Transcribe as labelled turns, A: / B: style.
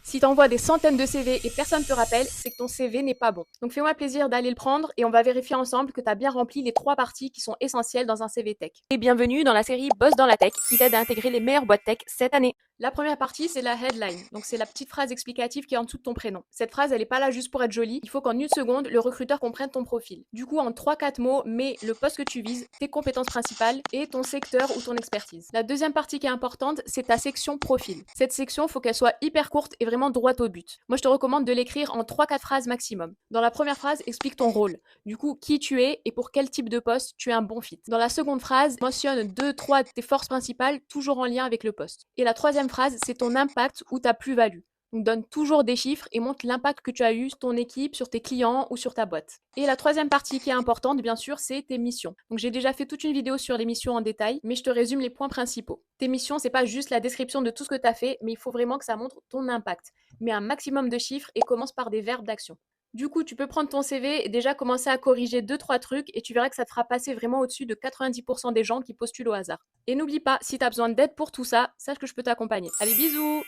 A: Si t'envoies des centaines de CV et personne te rappelle, c'est que ton CV n'est pas bon. Donc fais-moi plaisir d'aller le prendre et on va vérifier ensemble que tu as bien rempli les 3 parties qui sont essentielles dans un CV tech. Et bienvenue dans la série Boss dans la tech qui t'aide à intégrer les meilleures boîtes tech cette année. La première partie, c'est la headline. Donc c'est la petite phrase explicative qui est en dessous de ton prénom. Cette phrase, elle est pas là juste pour être jolie. Il faut qu'en une seconde, le recruteur comprenne ton profil. Du coup, en 3-4 mots, mets le poste que tu vises, tes compétences principales et ton secteur ou ton expertise. La deuxième partie qui est importante, c'est ta section profil. Cette section, faut qu'elle soit hyper courte et vraiment droite au but. Moi, je te recommande de l'écrire en 3-4 phrases maximum. Dans la première phrase, explique ton rôle. Du coup, qui tu es et pour quel type de poste tu es un bon fit. Dans la seconde phrase, mentionne 2-3 de tes forces principales, toujours en lien avec le poste. Et la troisième phrase, c'est ton impact ou ta plus-value. Donc donne toujours des chiffres et montre l'impact que tu as eu sur ton équipe, sur tes clients ou sur ta boîte. Et la troisième partie qui est importante, bien sûr, c'est tes missions. Donc j'ai déjà fait toute une vidéo sur les missions en détail, mais je te résume les points principaux. Tes missions, c'est pas juste la description de tout ce que tu as fait, mais il faut vraiment que ça montre ton impact. Mets un maximum de chiffres et commence par des verbes d'action. Du coup, tu peux prendre ton CV et déjà commencer à corriger 2-3 trucs et tu verras que ça te fera passer vraiment au-dessus de 90% des gens qui postulent au hasard. Et n'oublie pas, si tu as besoin d'aide pour tout ça, sache que je peux t'accompagner. Allez, bisous!